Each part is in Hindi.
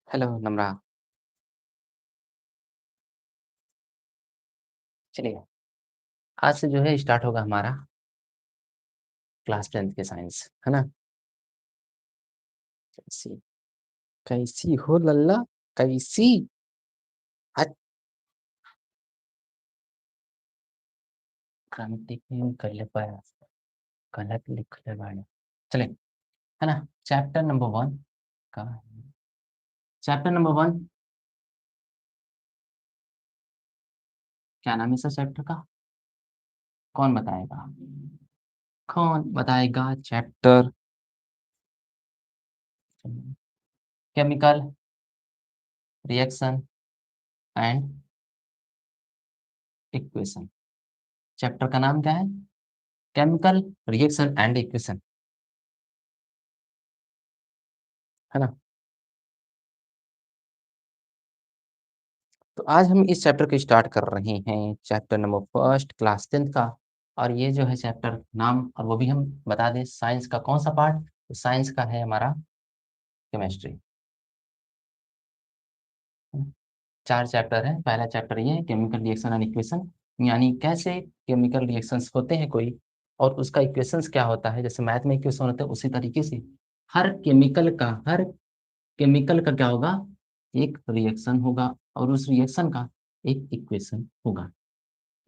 हेलो नम्रा। चलिए, आज से जो है स्टार्ट होगा हमारा क्लास 10th के साइंस, है ना? कैसी कैसी हो लल्ला? कैसी? आज क्रांति की कर ले पाया, गलत लिख ले बाड़े। चलिए, है ना? चैप्टर नंबर 1 कहाँ है? चैप्टर नंबर 1 क्या नाम है इस चैप्टर का? कौन बताएगा? कौन बताएगा chapter? Chemical reaction and equation. Chapter का नाम क्या है? केमिकल रिएक्शन एंड इक्वेशन, है ना? तो आज हम इस चैप्टर को स्टार्ट कर रहे हैं, chapter number first class 10th का। और ये जो है चैप्टर नाम, और वो भी हम बता दें, साइंस का कौन सा पार्ट? तो साइंस का है हमारा केमिस्ट्री। 4 चैप्टर है। पहला चैप्टर ये है केमिकल रिएक्शन एंड इक्वेशन, यानी कैसे केमिकल रिएक्शंस होते हैं कोई, और उसका इक्वेशंस क्या होता है। जैसे मैथ में इक्वेशन होता है, उसी तरीके से हर केमिकल का क्या होगा? एक रिएक्शन होगा, और उस रिएक्शन का एक इक्वेशन होगा।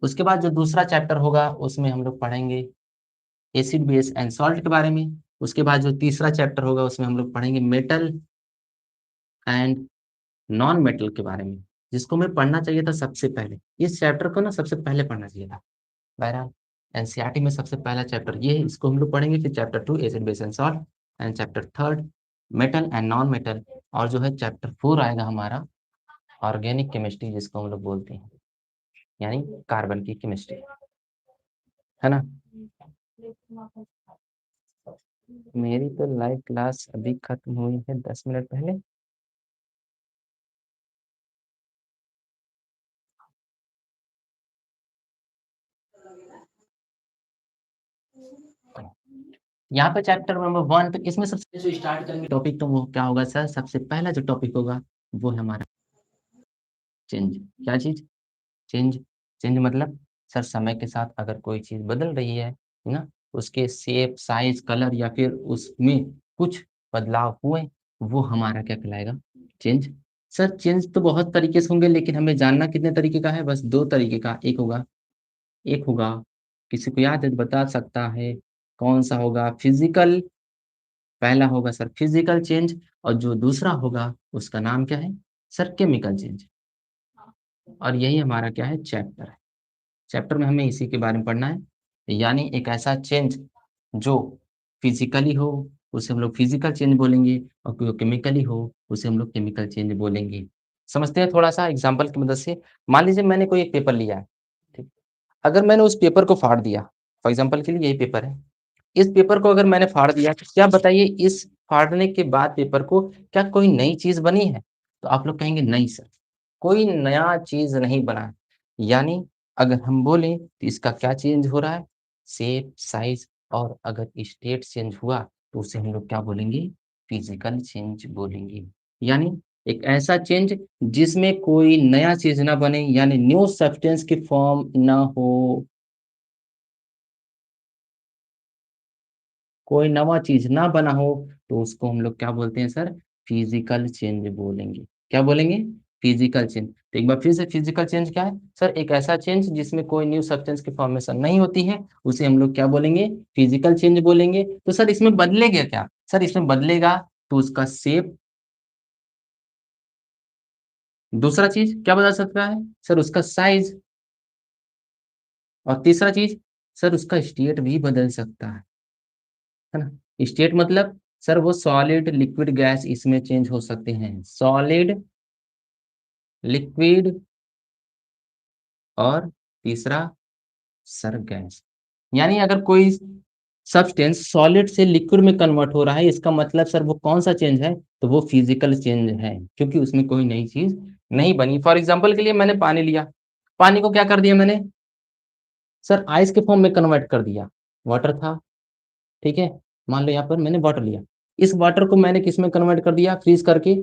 उसके बाद जो दूसरा चैप्टर होगा, उसमें हम लोग पढ़ेंगे एसिड बेस एंड सॉल्ट के बारे में। उसके बाद जो तीसरा चैप्टर होगा, उसमें हम लोग पढ़ेंगे मेटल एंड नॉन मेटल के बारे में, जिसको हमें पढ़ना चाहिए था सबसे पहले। इस चैप्टर को ना सबसे पहले पढ़ना चाहिए था। बहरहाल एनसीईआरटी में सबसे पहला चैप्टर ये है, इसको हम लोग पढ़ेंगे। फिर chapter 2 acid base and salt, and chapter 3 metal and non metal, और जो है चैप्टर 4 आएगा हमारा ऑर्गेनिक केमिस्ट्री, जिसको हम लोग बोलते हैं, यानी कार्बन की केमिस्ट्री, है ना? मेरी तो लाइव क्लास अभी खत्म हुई है 10 मिनट पहले। यहाँ पे चैप्टर नंबर 1, तो इसमें सबसे जो स्टार्ट करेंगे टॉपिक, तो वो क्या होगा सर? सबसे पहला जो टॉपिक होगा वो है हमारा चेंज। क्या चीज? चेंज। चेंज मतलब सर समय के साथ अगर कोई चीज बदल रही है ना, उसके शेप साइज कलर या फिर उसमें कुछ बदलाव हुए, वो हमारा क्या कहलाएगा? चेंज। सर चेंज तो बहुत तरीके से होंगे, लेकिन हमें जानना कितने तरीके का है? बस 2 तरीके का। एक होगा, किसी को याद है तो बता सकता है कौन सा होगा? फिजिकल। पहला होगा सर फिजिकल चेंज, और जो दूसरा होगा उसका नाम क्या है? Sir chemical change. और यही हमारा क्या है? चैप्टर है। चैप्टर में हमें इसी के बारे में पढ़ना है, यानी एक ऐसा चेंज जो फिजिकली हो, उसे हम लोग फिजिकल चेंज बोलेंगे, और जो केमिकली हो, उसे हम लोग केमिकल चेंज बोलेंगे। समझते हैं थोड़ा सा एग्जाम्पल की मदद से। मान लीजिए मैंने कोई एक पेपर लिया है, ठीक? अगर मैंने उस पेपर को फाड़ दिया, फॉर एग्जाम्पल के लिए यही पेपर है, इस पेपर को अगर मैंने फाड़ दिया, तो क्या बताइए, इस फाड़ने के बाद पेपर को क्या कोई नई चीज बनी है? तो आप लोग कहेंगे नहीं सर, कोई नया चीज नहीं बना है। यानी अगर हम बोलें तो इसका क्या चेंज हो रहा है? शेप साइज, और अगर स्टेट चेंज हुआ तो उसे हम लोग क्या बोलेंगे? फिजिकल चेंज बोलेंगे। यानी एक ऐसा चेंज जिसमें कोई नया चीज ना बने, यानी न्यू सब्सटेंस की फॉर्म ना हो, कोई नवा चीज ना बना हो, तो उसको हम लोग क्या बोलते हैं सर? फिजिकल चेंज बोलेंगे। क्या बोलेंगे? Physical change. तो एक बार फिर से, फिजिकल चेंज क्या है सर? एक ऐसा चेंज जिसमें कोई न्यू सब्सटेंस की फॉर्मेशन नहीं होती है, उसे हम लोग क्या बोलेंगे? फिजिकल चेंज बोलेंगे। तो सर इसमें बदलेगा क्या? सर इसमें बदलेगा तो उसका शेप। दूसरा चीज क्या बदल सकता है सर? उसका साइज। और तीसरा चीज सर, उसका स्टेट भी बदल सकता है ना? स्टेट मतलब सर वो सॉलिड लिक्विड गैस इसमें चेंज हो सकते हैं। सॉलिड, लिक्विड, और तीसरा सर गैस। यानी अगर कोई सब्सटेंस सॉलिड से लिक्विड में कन्वर्ट हो रहा है, इसका मतलब सर वो कौन सा चेंज है? तो वो फिजिकल चेंज है, क्योंकि उसमें कोई नई चीज नहीं बनी। फॉर एग्जाम्पल के लिए मैंने पानी लिया, पानी को क्या कर दिया मैंने? सर आइस के फॉर्म में कन्वर्ट कर दिया। वाटर था, ठीक है, मान लो यहाँ पर मैंने वाटर लिया, इस वाटर को मैंने किस में कन्वर्ट कर दिया? फ्रीज करके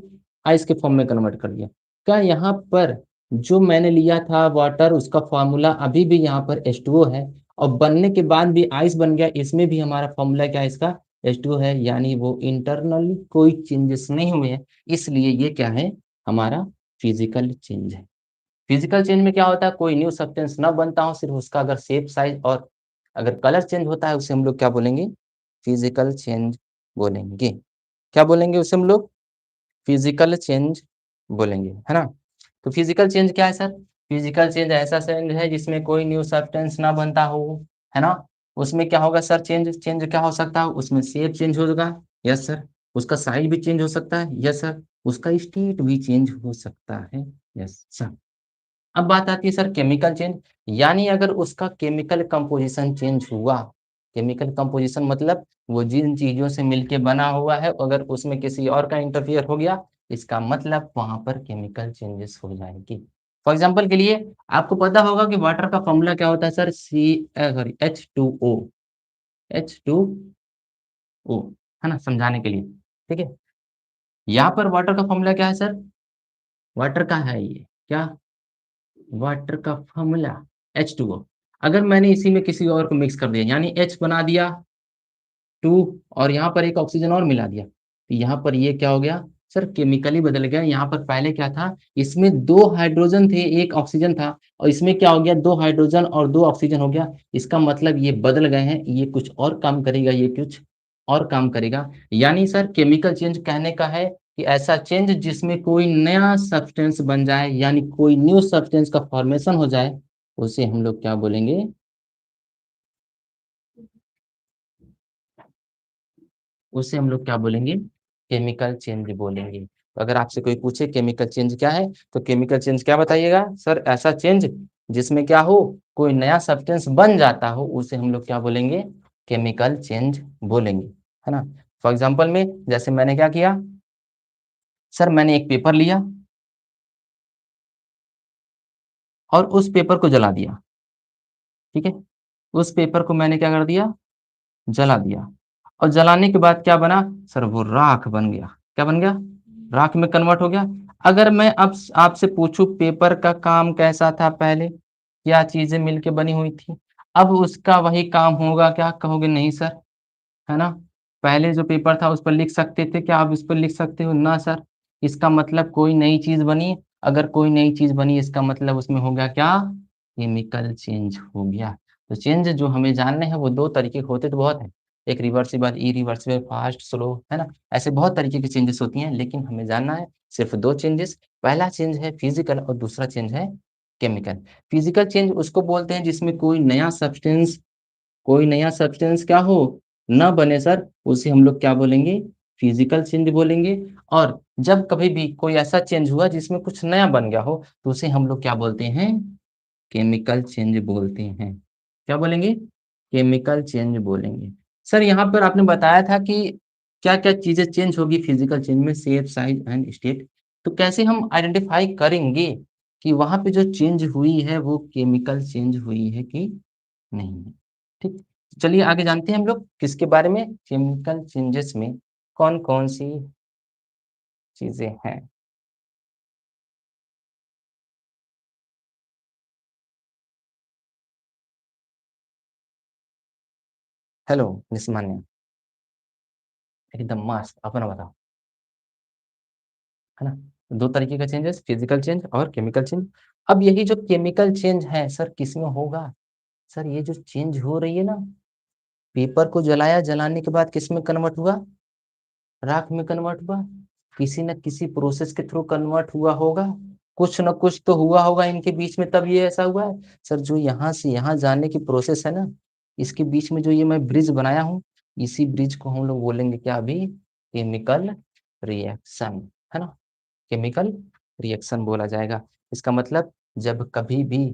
आइस के फॉर्म में कन्वर्ट कर दिया। क्या यहाँ पर जो मैंने लिया था वाटर, उसका फॉर्मूला अभी भी यहाँ पर H2O है, और बनने के बाद भी आइस बन गया, इसमें भी हमारा फॉर्मूला क्या है इसका, H2O है, यानी वो इंटरनली कोई चेंजेस नहीं हुए हैं, इसलिए ये क्या है, हमारा फिजिकल चेंज है। फिजिकल चेंज में क्या होता है, कोई न्यू सब्सटेंस ना बनता हो, सिर्फ उसका अगर शेप साइज और अगर कलर चेंज होता है, उसे हम लोग क्या बोलेंगे, फिजिकल चेंज बोलेंगे। क्या बोलेंगे उसे हम लोग, फिजिकल चेंज बोलेंगे, है ना। तो फिजिकल चेंज क्या है सर, फिजिकल चेंज ऐसा चेंज है जिसमें कोई न्यू सब्सटेंस ना बनता हो, है ना। उसमें क्या होगा सर, चेंज चेंज क्या हो सकता है, उसमें शेप चेंज होगा, यस सर। उसका साइज भी चेंज हो सकता है, यस सर। उसका स्टेट भी चेंज हो सकता है, यस सर। अब बात आती है सर केमिकल चेंज, यानी अगर उसका केमिकल कंपोजिशन चेंज हुआ, केमिकल कंपोजिशन मतलब वो जिन चीजों से मिलके बना हुआ है, अगर उसमें किसी और का इंटरफियर हो गया, इसका मतलब वहां पर केमिकल चेंजेस हो जाएगी। फॉर एग्जाम्पल के लिए आपको पता होगा कि वाटर का फॉर्मूला क्या होता है सर, सॉरी H2O, H2O, है ना, समझाने के लिए, ठीक है। यहाँ पर वाटर का फॉर्मूला क्या है सर, वाटर का है ये क्या, वाटर का फॉर्मूला H2O। अगर मैंने इसी में किसी और को मिक्स कर दिया, यानी H बना दिया 2, और यहाँ पर एक ऑक्सीजन और मिला दिया, तो यहाँ पर ये क्या हो गया सर, केमिकली बदल गया। यहाँ पर पहले क्या था, इसमें 2 हाइड्रोजन थे, एक ऑक्सीजन था, और इसमें क्या हो गया, 2 हाइड्रोजन और 2 ऑक्सीजन हो गया। इसका मतलब ये बदल गए हैं, ये कुछ और काम करेगा, ये कुछ और काम करेगा। यानी सर केमिकल चेंज कहने का है कि ऐसा चेंज जिसमें कोई नया सब्सटेंस बन जाए, यानी कोई न्यू सब्सटेंस का फॉर्मेशन हो जाए, उसे हम लोग क्या बोलेंगे, उसे हम लोग क्या बोलेंगे, केमिकल चेंज बोलेंगे। तो अगर आपसे कोई पूछे केमिकल चेंज क्या है, तो केमिकल चेंज क्या बताइएगा सर, ऐसा चेंज जिसमें क्या हो, कोई नया सब्सटेंस बन जाता हो, उसे हम लोग क्या बोलेंगे, केमिकल चेंज बोलेंगे, है ना। फॉर एग्जाम्पल में जैसे मैंने क्या किया सर, मैंने एक पेपर लिया और उस पेपर को जला दिया, ठीक है। उस पेपर को मैंने क्या कर दिया, जला दिया, और जलाने के बाद क्या बना सर, वो राख बन गया। क्या बन गया, राख में कन्वर्ट हो गया। अगर मैं अब आपसे पूछूं पेपर का काम कैसा था पहले, क्या चीजें मिलके बनी हुई थी, अब उसका वही काम होगा क्या, कहोगे नहीं सर, है ना। पहले जो पेपर था उस पर लिख सकते थे, क्या आप उस पर लिख सकते हो, ना सर। इसका मतलब कोई नई चीज बनी, अगर कोई नई चीज बनी इसका मतलब उसमें हो गया क्या, केमिकल चेंज हो गया। तो चेंज जो हमें जानने हैं वो दो तरीके के होते तो बहुत है, एक रिवर्सिबल, ई रिवर्सिबल, फास्ट स्लो, है ना। ऐसे बहुत तरीके की चेंजेस होती हैं, लेकिन हमें जानना है सिर्फ दो चेंजेस। पहला चेंज है फिजिकल और दूसरा चेंज है केमिकल। फिजिकल चेंज उसको बोलते हैं जिसमें कोई नया सब्सटेंस क्या हो, ना बने सर, उसे हम लोग क्या बोलेंगे, फिजिकल चेंज बोलेंगे। और जब कभी भी कोई ऐसा चेंज हुआ जिसमें कुछ नया बन गया हो, तो उसे हम लोग क्या बोलते हैं, केमिकल चेंज बोलते हैं। क्या बोलेंगे, केमिकल चेंज बोलेंगे। सर यहाँ पर आपने बताया था कि क्या क्या चीजें चेंज होगी फिजिकल चेंज में, शेप साइज एंड स्टेट। तो कैसे हम आइडेंटिफाई करेंगे कि वहां पे जो चेंज हुई है वो केमिकल चेंज हुई है कि नहीं है, ठीक। चलिए आगे जानते हैं हम लोग किसके बारे में, केमिकल चेंजेस में कौन कौन सी चीजें हैं। हेलो निस्मान्य, एकदम मस्त, अपना बताओ, है ना। दो तरीके का चेंजेस, फिजिकल चेंज और केमिकल चेंज। अब यही जो केमिकल चेंज है सर किसमें होगा, सर ये जो चेंज हो रही है ना, पेपर को जलाया, जलाने के बाद किसमें कन्वर्ट हुआ, राख में कन्वर्ट हुआ, किसी न किसी प्रोसेस के थ्रू कन्वर्ट हुआ होगा, कुछ न कुछ तो हुआ होगा इनके बीच में, तब ये ऐसा हुआ है। सर जो यहाँ से यहाँ जाने की प्रोसेस है ना, इसके बीच में जो ये मैं ब्रिज बनाया हूँ, इसी ब्रिज को हम लोग बोलेंगे क्या अभी, केमिकल रिएक्शन, है ना। केमिकल रिएक्शन बोला जाएगा। इसका मतलब जब कभी भी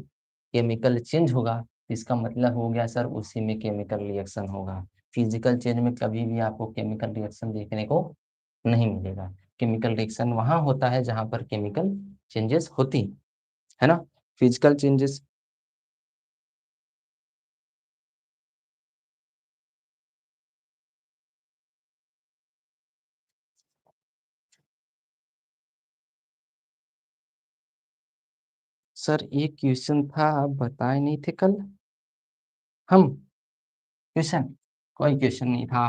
केमिकल चेंज होगा, इसका मतलब हो गया सर उसी में केमिकल रिएक्शन होगा। फिजिकल चेंज में कभी भी आपको केमिकल रिएक्शन देखने को नहीं मिलेगा। केमिकल रिएक्शन वहां होता है जहां पर केमिकल चेंजेस होती, है ना। फिजिकल चेंजेस, सर ये क्वेश्चन था आप बताए नहीं थे कल? हम? क्वेश्चन? कोई क्वेश्चन नहीं था।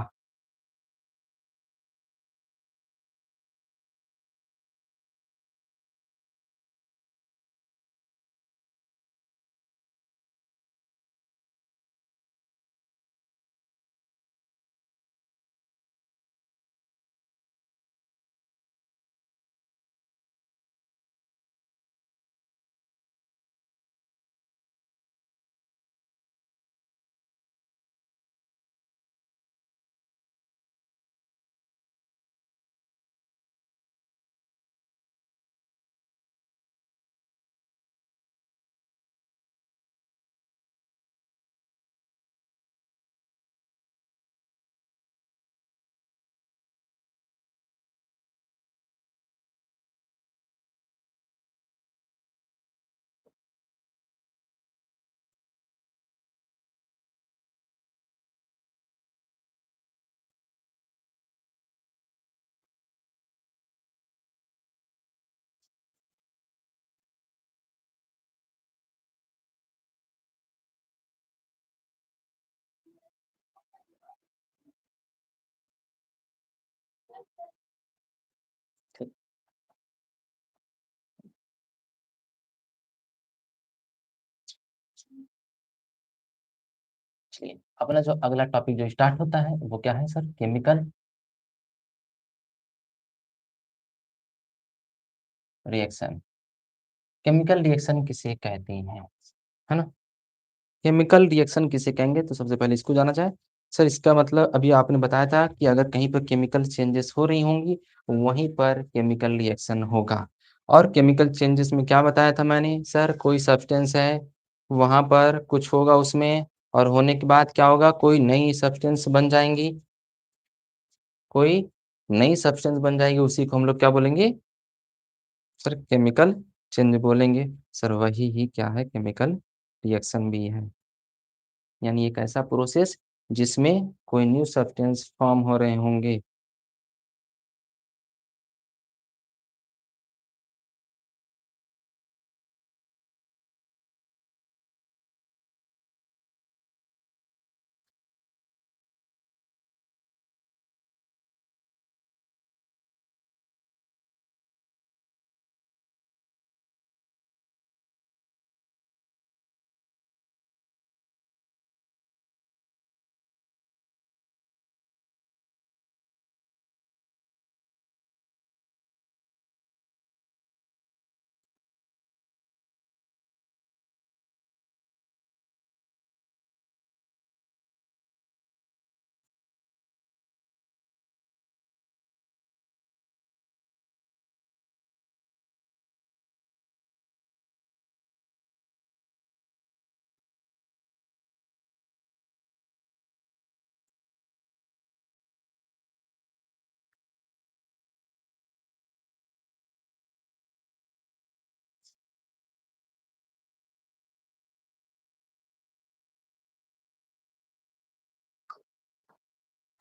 ठीक, चलिए अपना जो अगला टॉपिक जो स्टार्ट होता है वो क्या है sir? Chemical reaction. Chemical reaction किसे कहते हैं? है ना? केमिकल रिएक्शन किसे कहेंगे? तो सबसे पहले इसको जाना जाए। सर इसका मतलब अभी आपने बताया था कि अगर कहीं पर केमिकल चेंजेस हो रही होंगी, वहीं पर केमिकल रिएक्शन होगा। और केमिकल चेंजेस में क्या बताया था मैंने? सर कोई सब्सटेंस है, वहाँ पर कुछ होगा उसमें और होने के बाद क्या होगा? कोई नई सब्सटेंस बन जाएँगी, कोई नई सब्सटेंस बन जाएगी, उसी को हम लोग क्या बोलेंगे? सर केमिकल चेंज बोलेंगे। सर वही ही क्या है? केमिकल रिएक्शन भी है। यानी एक ऐसा प्रोसेस जिसमें कोई न्यू सब्सटेंस फ़ॉर्म हो रहे होंगे।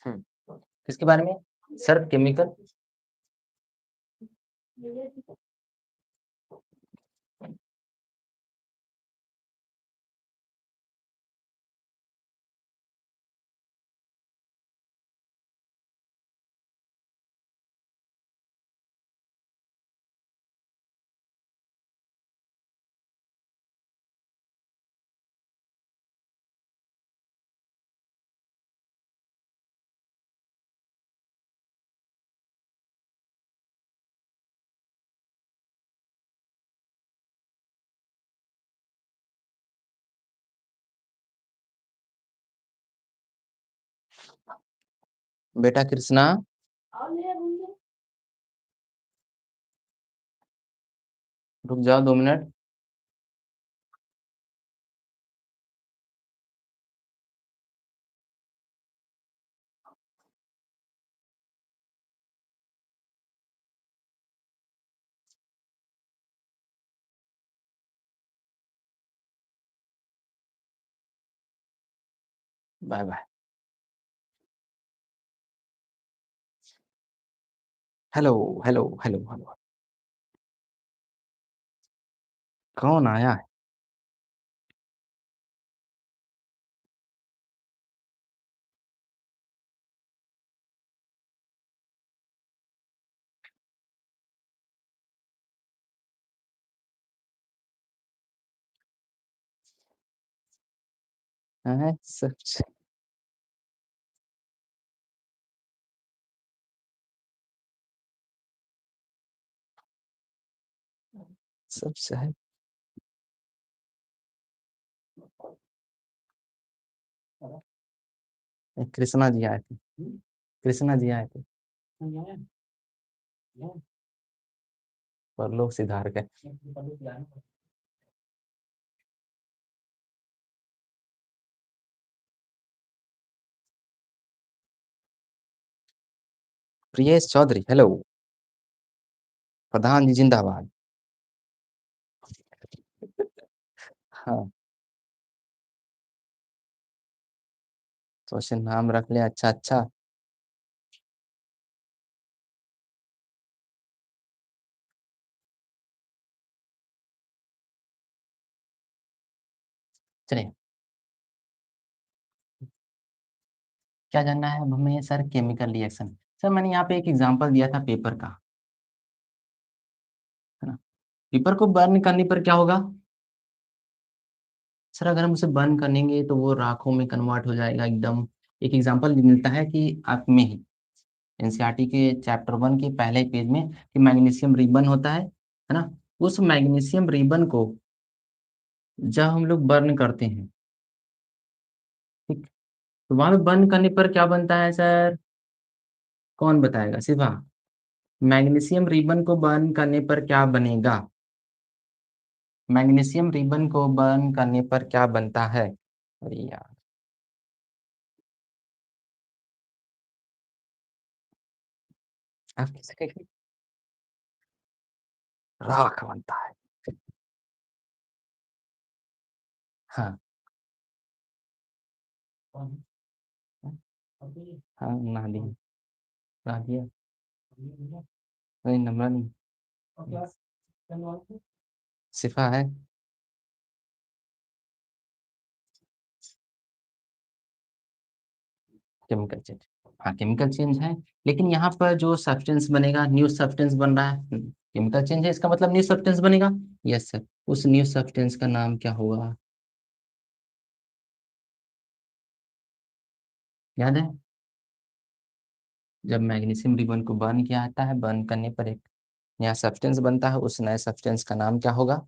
हुँ। किसके बारे में? सर केमिकल बेटा कृष्णा, रुक जाओ 2 minute. Bye-bye. Hello, hello, hello, hello. कौन आया है? हैं? सब शायद कृष्णा जी आए थे। कृष्णा जी आए थे। परलोक सिधार गए। प्रियेश चौधरी, हेलो। प्रधान जी जिंदाबाद। हाँ, तो ऐसे नाम रख लिया, अच्छा अच्छा। चलिए, क्या जानना है अब हमें सर? Chemical reaction. सर मैंने यहाँ पे एक एग्जांपल दिया था पेपर का, है ना? पेपर को बर्न करने पर क्या होगा? सर अगर हम उसे बर्न करेंगे तो वो राखों में कन्वर्ट हो जाएगा एकदम। एक एग्जांपल मिलता है कि आप में ही एनसीईआरटी के चैप्टर 1 के पहले पेज में कि मैग्नीशियम रिबन होता है ना? उस मैग्नीशियम रिबन को जब हम लोग बर्न करते हैं, ठीक, तो वहाँ पे बर्न करने पर क्या बनता है सर? कौन बताएगा? शिवा। मैग्नीशियम रिबन को बर्न करने पर क्या बनेगा? मैग्नीशियम रिबन को बर्न करने पर क्या बनता है? अरे यार, आप कैसे कहेंगे? राख बनता है। हाँ। हाँ, नादिया। नादिया। नहीं, नम्रा नहीं। शिफा है। Chemical change. हाँ, केमिकल चेंज है। लेकिन यहाँ पर जो सब्सटेंस बनेगा, न्यू सब्सटेंस बन रहा है, केमिकल चेंज है, इसका मतलब न्यू सब्सटेंस बनेगा। Yes sir. उस न्यू सब्सटेंस का नाम क्या होगा? याद है? जब मैग्नीशियम रिबन को बर्न किया जाता है, बर्न करने पर एक नया सब्सटेंस बनता है, उस नए सब्सटेंस का नाम क्या होगा?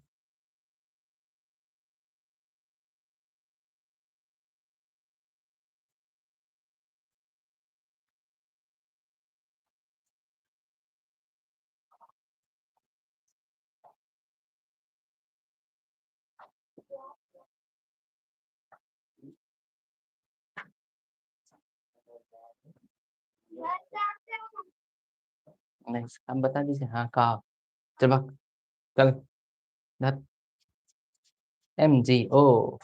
नहीं, हम बता दीजिए। हाँ, कहा। चल भाग, चल। MgO।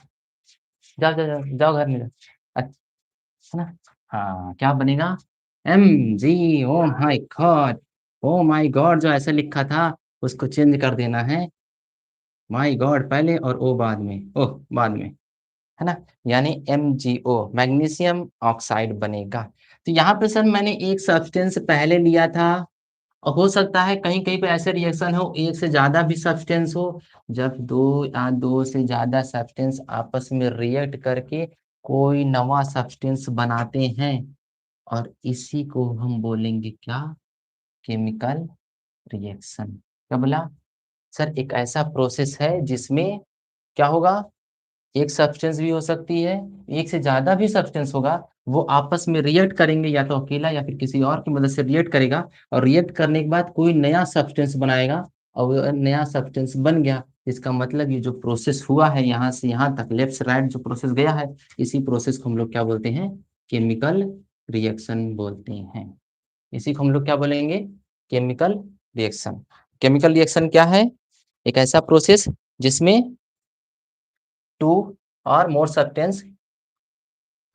जाओ जाओ जाओ जाओ घर में जाओ। अच्छा, है ना? हाँ, क्या बनेगा? MG। Oh my God. Oh my God, जो ऐसे लिखा था उसको चेंज कर देना है। माय गॉड पहले और ओ बाद में, ओह बाद में, है ना? यानी MgO, मैग्नीशियम ऑक्साइड बनेगा। तो यहाँ पे सर मैंने एक सब्सटेंस पहले लिया था, और हो सकता है कहीं कहीं पे ऐसे रिएक्शन हो, एक से ज्यादा भी सब्सटेंस हो। जब दो या दो से ज्यादा सब्सटेंस आपस में रिएक्ट करके कोई नवा सब्सटेंस बनाते हैं, और इसी को हम बोलेंगे क्या? Chemical reaction. क्या बोला? सर एक ऐसा प्रोसेस है जिसमें क्या होगा? एक सब्सटेंस भी हो सकती है, एक से ज्यादा भी सब्सटेंस होगा, वो आपस में रिएक्ट करेंगे, या तो अकेला या फिर किसी और की मदद से रिएक्ट करेगा, और रिएक्ट करने के बाद कोई नया सब्सटेंस बनाएगा, और वो नया सब्सटेंस बन गया। इसका मतलब ये जो प्रोसेस हुआ है यहाँ से यहाँ तक, लेफ्ट से राइट जो प्रोसेस गया है, इसी प्रोसेस को हम लोग क्या बोलते हैं? केमिकल रिएक्शन बोलते हैं। इसी को हम लोग क्या बोलेंगे? Chemical reaction. केमिकल रिएक्शन क्या है? एक ऐसा प्रोसेस जिसमें टू और more substance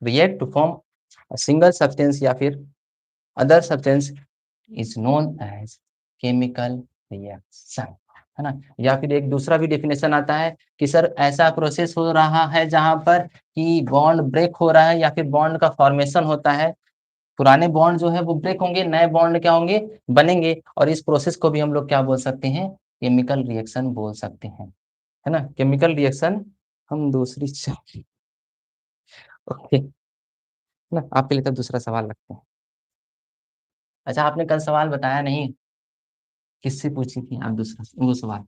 react to form a single substance या फिर other substance is known as chemical reaction। है ना? या फिर एक दूसरा भी डेफिनेशन आता है कि सर ऐसा प्रोसेस हो रहा है जहाँ पर कि बॉन्ड ब्रेक हो रहा है या फिर बॉन्ड का फॉर्मेशन होता है। पुराने बॉन्ड जो है वो ब्रेक होंगे, नए बॉन्ड क्या होंगे? बनेंगे और इस प्रोसेस को भी हम लोग क्या बोल सकते हैं? केमिकल रिएक्शन बोल सकते हैं, है ना? केमिकल रिएक्शन हम दूसरी च ओके, ना आपके लिए तब दूसरा सवाल रखते हैं। अच्छा आपने कल सवाल बताया नहीं, किससे पूछी थी आप दूसरा वो सवाल?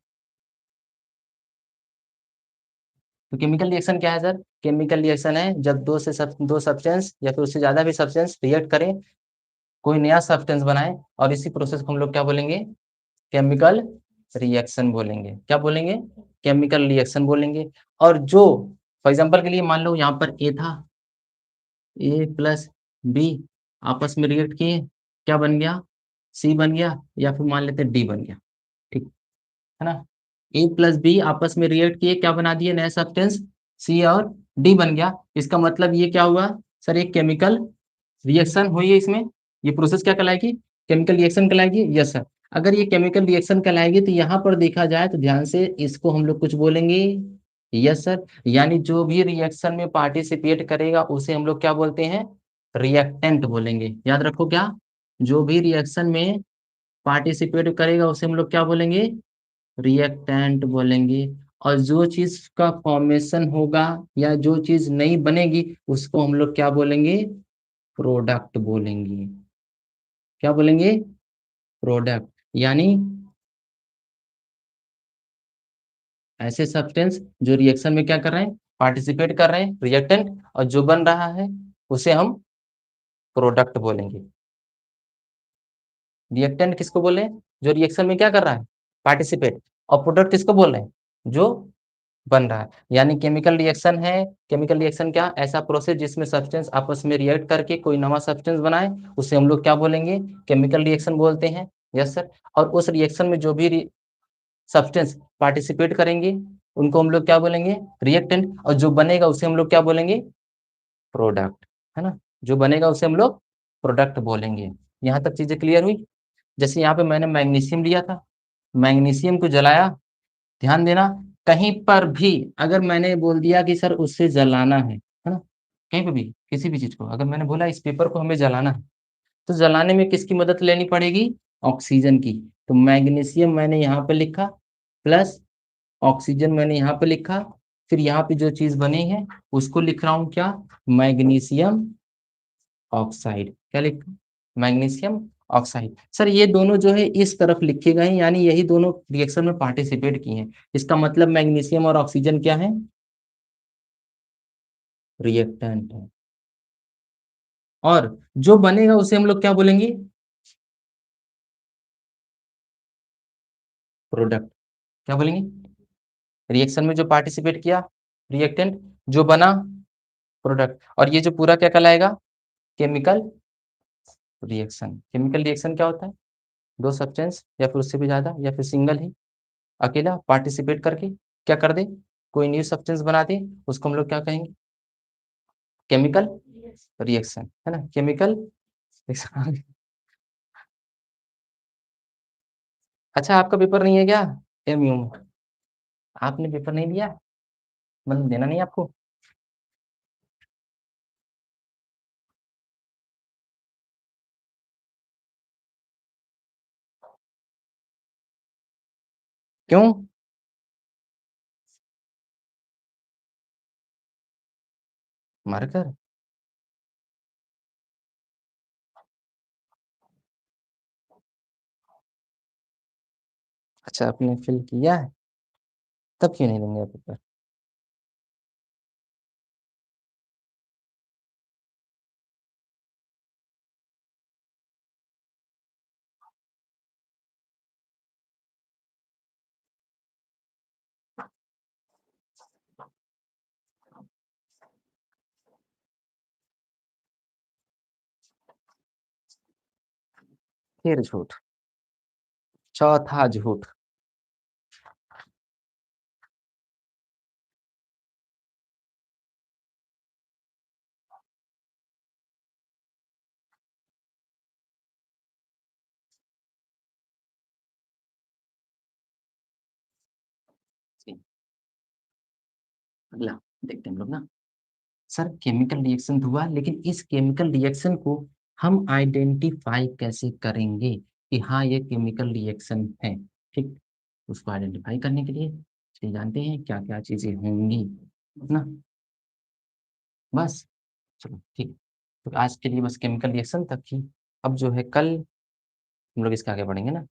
तो केमिकल रिएक्शन क्या है सर? केमिकल रिएक्शन है जब 2 सब्सटेंस या फिर उससे ज़्यादा भी सब्सटेंस रिएक्ट करें, कोई नया सब्सटेंस बनाएँ और इसी प्रोसेस को हम लोग क्या बोलेंगे? केमिकल रिएक्शन बोलेंगे। क्या बोलेंगे? केमिकल रिएक्शन बोलेंगे। और जो फॉर एग्ज़ाम्पल के लिए मान लो यहाँ पर ए था, ए प्लस बी आपस में रिएक्ट किए, क्या बन गया? सी बन गया या फिर मान लेते हैं डी बन गया, ठीक है ना? ए प्लस बी आपस में रिएक्ट किए, क्या बना दिए नया सब्सटेंस? सी और डी बन गया। इसका मतलब ये क्या हुआ? सर एक केमिकल रिएक्शन हुई है इसमें, ये प्रोसेस क्या कहलाएगी? केमिकल रिएक्शन कहलाएगी? Yes sir. अगर ये केमिकल रिएक्शन कहलाएगी तो यहाँ पर देखा जाए तो ध्यान से इसको हम लोग कुछ बोलेंगे, यस सर, यानी जो भी रिएक्शन में पार्टिसिपेट करेगा उसे हम लोग क्या बोलते हैं? रिएक्टेंट बोलेंगे। याद रखो क्या? जो भी रिएक्शन में पार्टिसिपेट करेगा उसे हम लोग क्या बोलेंगे? रिएक्टेंट बोलेंगे। और जो चीज़ का फॉर्मेशन होगा या जो चीज़ नई बनेगी उसको हम लोग क्या बोलेंगे? प्रोडक्ट बोलेंगे। क्या बोलेंगे? प्रोडक्ट। यानी ऐसे सब्सटेंस जो रिएक्शन में क्या कर रहे हैं? पार्टिसिपेट कर रहे हैं, रिएक्टेंट, और जो बन रहा है उसे हम प्रोडक्ट बोलेंगे। रिएक्टेंट किसको बोले? जो रिएक्शन में क्या कर रहा है? पार्टिसिपेट। और प्रोडक्ट किसको बोल रहे हैं? जो बन रहा है। यानी केमिकल रिएक्शन है, केमिकल रिएक्शन क्या? ऐसा प्रोसेस जिसमें सब्सटेंस आपस में रिएक्ट करके कोई नवा सब्सटेंस बनाए, उसे हम लोग क्या बोलेंगे? केमिकल रिएक्शन बोलते हैं। Yes sir. और उस रिएक्शन में जो भी सब्सटेंस पार्टिसिपेट करेंगे, उनको हम लोग क्या बोलेंगे? रिएक्टेंट। और जो बनेगा उसे हम लोग क्या बोलेंगे? प्रोडक्ट, है ना? जो बनेगा उसे हम लोग प्रोडक्ट बोलेंगे। यहाँ तक चीज़ें क्लियर हुई? जैसे यहाँ पे मैंने मैग्नीशियम लिया था, मैग्नीशियम को जलाया, ध्यान देना, कहीं पर भी अगर मैंने बोल दिया कि सर उससे जलाना है ना? कहीं पे भी, किसी भी चीज़ को अगर मैंने बोला इस पेपर को हमें जलाना है, तो जलाने में किसकी मदद लेनी पड़ेगी? ऑक्सीजन की। तो मैग्नीशियम मैंने यहाँ पे लिखा, प्लस ऑक्सीजन मैंने यहाँ पे लिखा, फिर यहाँ पे जो चीज़ बनी है उसको लिख रहा हूँ क्या? Magnesium oxide. क्या लिखा? Magnesium oxide. सर ये दोनों जो है इस तरफ लिखे गए हैं, यानी यही दोनों रिएक्शन में पार्टिसिपेट किए हैं। इसका मतलब मैग्नीशियम और ऑक्सीजन क्या है? रिएक्टेंट है। और जो बनेगा उसे हम लोग क्या बोलेंगे? प्रोडक्ट। क्या बोलेंगे? रिएक्शन में जो पार्टिसिपेट किया, रिएक्टेंट, जो बना, प्रोडक्ट। और ये जो पूरा क्या कहलाएगा? Chemical reaction. केमिकल रिएक्शन क्या होता है? 2 सब्सटेंस या फिर उससे भी ज़्यादा या फिर सिंगल ही अकेला पार्टिसिपेट करके क्या कर दे? कोई न्यू सब्सटेंस बना दे, उसको हम लोग क्या कहेंगे? केमिकल रिएक्शन, है ना? Chemical reaction. अच्छा आपका पेपर नहीं है क्या? एमयू में? आपने पेपर नहीं दिया? मतलब देना नहीं आपको? क्यों? मरकर? अच्छा आपने फ़िल किया है, तब क्यों नहीं देंगे आप पेपर? फिर झूठ, चौथा झूठ। जी, अगला देखते हैं हम लोग ना। सर केमिकल रिएक्शन हुआ लेकिन इस केमिकल रिएक्शन को हम आइडेंटिफ़ाई कैसे करेंगे कि हाँ, ये केमिकल रिएक्शन है, ठीक? उसको आइडेंटिफ़ाई करने के लिए चलिए जानते हैं क्या-क्या चीज़ें होंगी, ना? बस, चलो ठीक। तो आज के लिए बस केमिकल रिएक्शन तक ही। अब जो है कल हम लोग इसके आगे बढ़ेंगे ना?